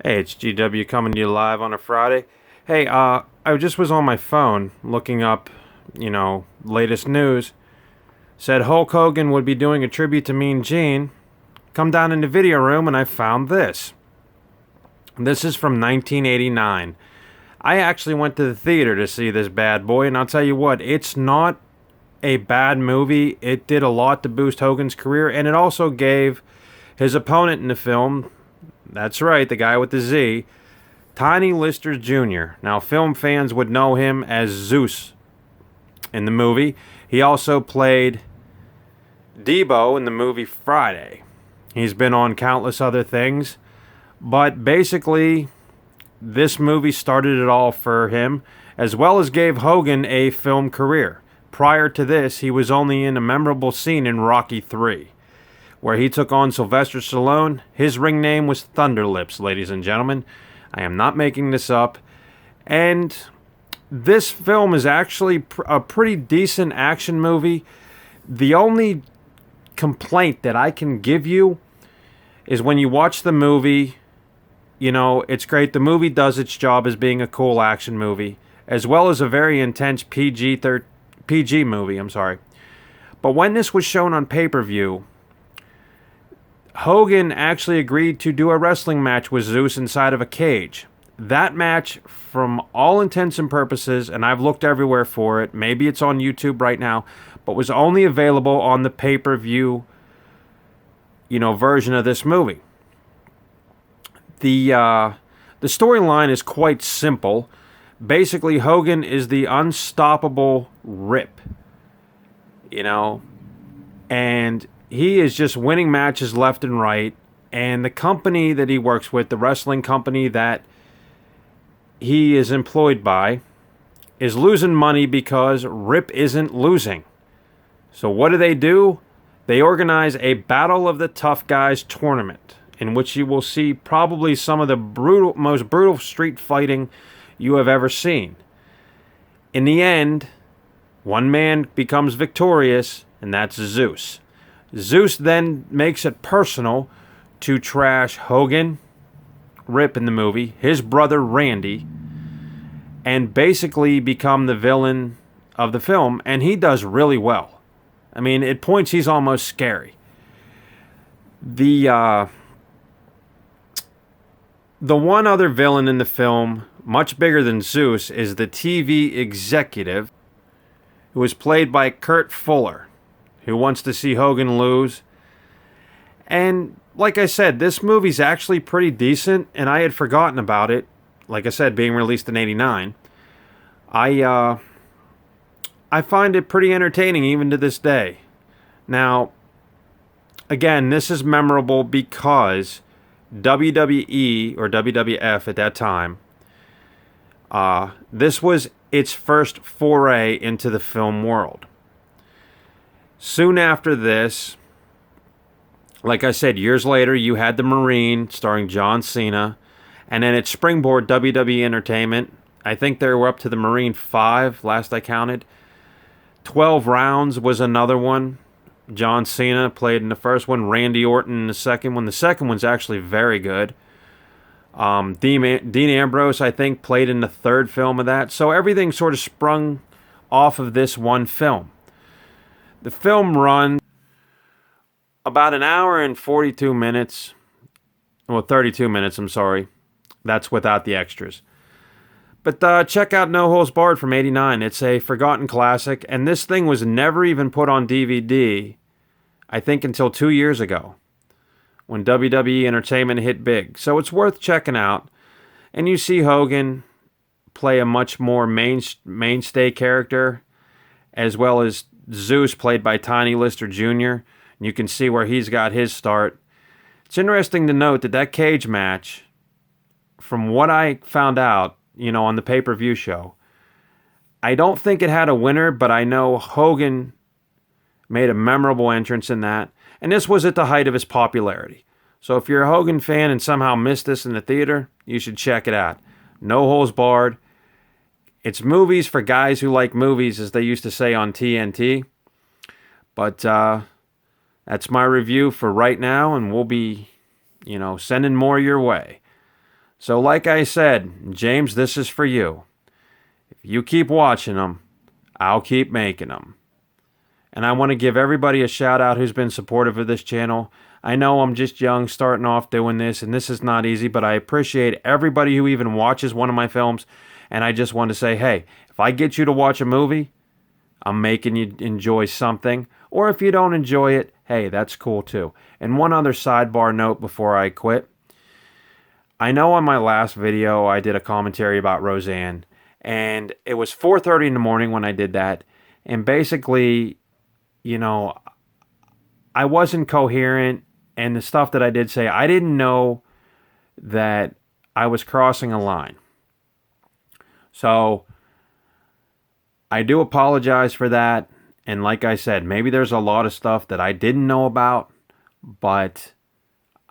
Hey, it's GW coming to you live on a Friday. Hey, I just was on my phone looking up, latest news. Said Hulk Hogan would be doing a tribute to Mean Gene. Come down in the video room and I found this. This is from 1989. I actually went to the theater to see this bad boy, and I'll tell you what, it's not a bad movie. It did a lot to boost Hogan's career, and it also gave his opponent in the film, that's right, the guy with the Z, Tiny Lister Jr. Now, film fans would know him as Zeus in the movie. He also played Debo in the movie Friday. He's been on countless other things, but basically, this movie started it all for him, as well as gave Hogan a film career. Prior to this, he was only in a memorable scene in Rocky III, where he took on Sylvester Stallone. His ring name was Thunder Lips, ladies and gentlemen. I am not making this up. And this film is actually a pretty decent action movie. The only complaint that I can give you is when you watch the movie, it's great. The movie does its job as being a cool action movie, as well as a very intense PG movie, But when this was shown on pay-per-view, Hogan actually agreed to do a wrestling match with Zeus inside of a cage. That match, from all intents and purposes, and I've looked everywhere for it, maybe it's on YouTube right now, but was only available on the pay-per-view, version of this movie. The storyline is quite simple. Basically, Hogan is the unstoppable Rip, and he is just winning matches left and right. And the company that he works with, the wrestling company that he is employed by, is losing money because Rip isn't losing. So what do? They organize a Battle of the Tough Guys tournament, in which you will see probably some of the most brutal street fighting you have ever seen. In the end, one man becomes victorious, and that's Zeus. Zeus then makes it personal to trash Hogan, Rip in the movie, his brother Randy, and basically become the villain of the film, and he does really well. I mean, at points he's almost scary. The one other villain in the film, much bigger than Zeus, is the TV executive, who was played by Kurt Fuller, who wants to see Hogan lose. And like I said, this movie's actually pretty decent, and I had forgotten about it. Like I said, being released in '89. I find it pretty entertaining even to this day. Now, again, this is memorable because WWE, or WWF at that time, this was its first foray into the film world. Soon after this, like I said, years later, you had The Marine starring John Cena, and then at Springboard WWE Entertainment, I think they were up to The Marine 5, last I counted. 12 Rounds was another one. John Cena played in the first one, Randy Orton in the second one. The second one's actually very good. Dean Ambrose, I think, played in the third film of that. So everything sort of sprung off of this one film. The film runs about an hour and 42 minutes. Well, 32 minutes, I'm sorry. That's without the extras. But check out No Holds Barred from '89. It's a forgotten classic, and this thing was never even put on DVD, I think, until 2 years ago, when WWE Entertainment hit big. So it's worth checking out. And you see Hogan play a much more mainstay character, as well as Zeus, played by Tiny Lister Jr. And you can see where he's got his start. It's interesting to note that cage match, from what I found out, on the pay-per-view show, I don't think it had a winner, but I know Hogan made a memorable entrance in that. And this was at the height of his popularity. So if you're a Hogan fan and somehow missed this in the theater, you should check it out. No Holds Barred. It's movies for guys who like movies, as they used to say on TNT. But that's my review for right now, and we'll be, sending more your way. So like I said, James, this is for you. If you keep watching them, I'll keep making them. And I want to give everybody a shout out who's been supportive of this channel. I know I'm just young starting off doing this, and this is not easy, but I appreciate everybody who even watches one of my films. And I just want to say, hey, if I get you to watch a movie, I'm making you enjoy something. Or if you don't enjoy it, hey, that's cool too. And one other sidebar note before I quit. I know on my last video I did a commentary about Roseanne, and it was 4:30 in the morning when I did that. And basically, you know, I wasn't coherent, and the stuff that I did say, I didn't know that I was crossing a line. So I do apologize for that. And like I said, maybe there's a lot of stuff that I didn't know about, but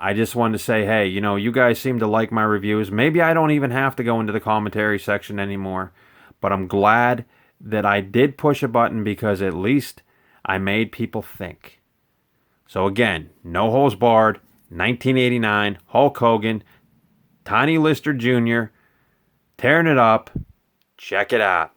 I just wanted to say, hey, you know, you guys seem to like my reviews. Maybe I don't even have to go into the commentary section anymore, but I'm glad that I did push a button because at least I made people think. So again, No Holds Barred, 1989, Hulk Hogan, Tiny Lister Jr., tearing it up. Check it out.